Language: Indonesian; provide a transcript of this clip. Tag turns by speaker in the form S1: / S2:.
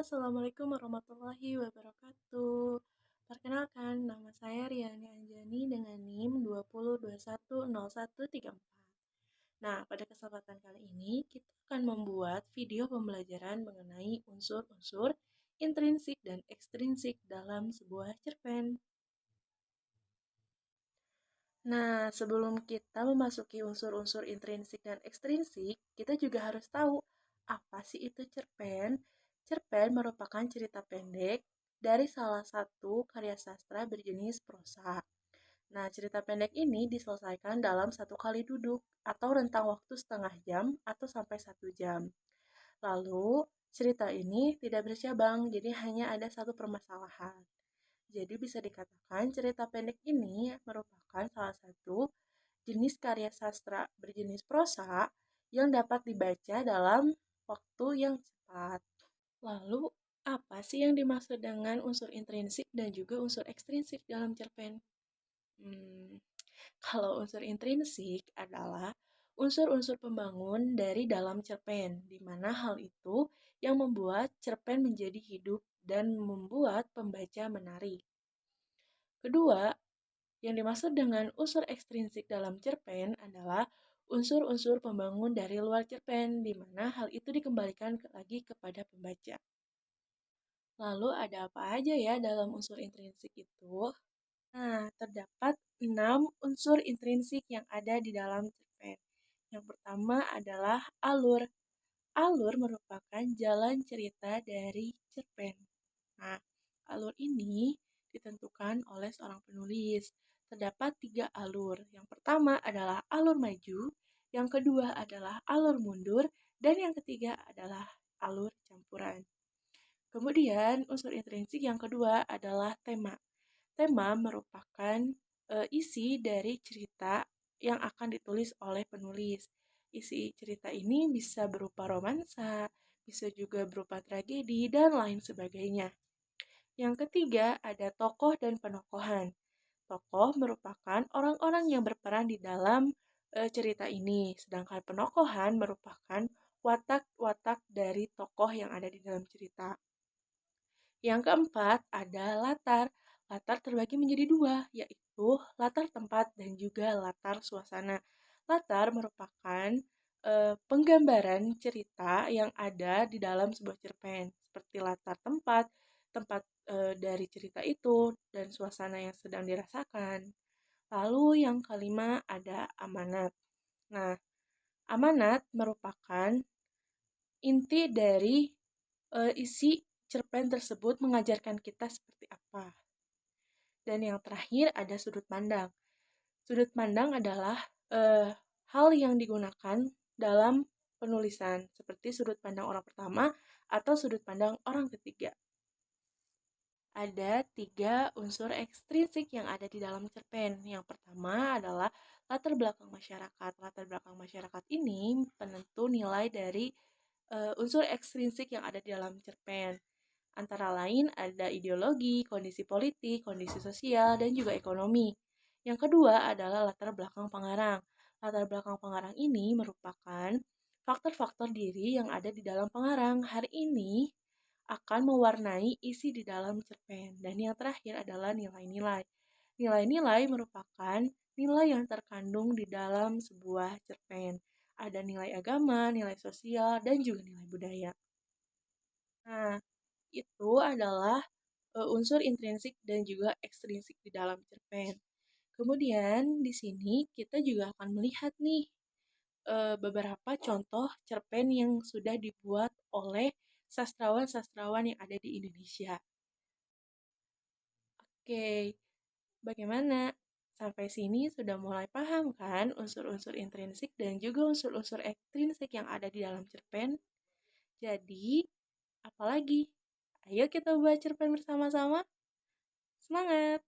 S1: Assalamualaikum warahmatullahi wabarakatuh. Perkenalkan, nama saya Riani Anjani dengan NIM 20210134. Nah, pada kesempatan kali ini kita akan membuat video pembelajaran mengenai unsur-unsur intrinsik dan ekstrinsik dalam sebuah cerpen. Nah, sebelum kita memasuki unsur-unsur intrinsik dan ekstrinsik, kita juga harus tahu apa sih itu cerpen. Cerpen merupakan cerita pendek dari salah satu karya sastra berjenis prosa. Nah, cerita pendek ini diselesaikan dalam satu kali duduk atau rentang waktu setengah jam atau sampai 1 jam. Lalu, cerita ini tidak bercabang, jadi hanya ada satu permasalahan. Jadi bisa dikatakan cerita pendek ini merupakan salah satu jenis karya sastra berjenis prosa yang dapat dibaca dalam waktu yang cepat. Lalu, apa sih yang dimaksud dengan unsur intrinsik dan juga unsur ekstrinsik dalam cerpen? Hmm, Kalau unsur intrinsik adalah unsur-unsur pembangun dari dalam cerpen, di mana hal itu yang membuat cerpen menjadi hidup dan membuat pembaca menarik. Kedua, yang dimaksud dengan unsur ekstrinsik dalam cerpen adalah unsur-unsur pembangun dari luar cerpen, di mana hal itu dikembalikan lagi kepada pembaca. Lalu ada apa aja ya dalam unsur intrinsik itu? Nah, terdapat 6 unsur intrinsik yang ada di dalam cerpen. Yang pertama adalah alur. Alur merupakan jalan cerita dari cerpen. Nah, alur ini ditentukan oleh seorang penulis. Terdapat 3 alur. Yang pertama adalah alur maju, yang kedua adalah alur mundur, dan yang ketiga adalah alur campuran. Kemudian, unsur intrinsik yang kedua adalah tema. Tema merupakan isi dari cerita yang akan ditulis oleh penulis. Isi cerita ini bisa berupa romansa, bisa juga berupa tragedi, dan lain sebagainya. Yang ketiga ada tokoh dan penokohan. Tokoh merupakan orang-orang yang berperan di dalam cerita ini, sedangkan penokohan merupakan watak-watak dari tokoh yang ada di dalam cerita. Yang keempat ada latar. Latar terbagi menjadi dua, yaitu latar tempat dan juga latar suasana. Latar merupakan penggambaran cerita yang ada di dalam sebuah cerpen, seperti latar tempat, tempat dari cerita itu, dan suasana yang sedang dirasakan. Lalu yang kelima ada amanat. Nah, amanat merupakan inti dari isi cerpen tersebut mengajarkan kita seperti apa. Dan yang terakhir ada sudut pandang. Sudut pandang adalah hal yang digunakan dalam penulisan, seperti sudut pandang orang pertama atau sudut pandang orang ketiga. Ada 3 unsur ekstrinsik yang ada di dalam cerpen. Yang pertama adalah latar belakang masyarakat. Latar belakang masyarakat ini penentu nilai dari unsur ekstrinsik yang ada di dalam cerpen. Antara lain ada ideologi, kondisi politik, kondisi sosial, dan juga ekonomi. Yang kedua adalah latar belakang pengarang. Latar belakang pengarang ini merupakan faktor-faktor diri yang ada di dalam pengarang. Hari ini akan mewarnai isi di dalam cerpen. Dan yang terakhir adalah nilai-nilai. Nilai-nilai merupakan nilai yang terkandung di dalam sebuah cerpen. Ada nilai agama, nilai sosial, dan juga nilai budaya. Nah, itu adalah unsur intrinsik dan juga ekstrinsik di dalam cerpen. Kemudian di sini kita juga akan melihat nih beberapa contoh cerpen yang sudah dibuat oleh sastrawan-sastrawan yang ada di Indonesia. Oke, bagaimana? Sampai sini sudah mulai paham kan unsur-unsur intrinsik dan juga unsur-unsur ekstrinsik yang ada di dalam cerpen? Jadi, apalagi? Ayo kita baca cerpen bersama-sama. Semangat!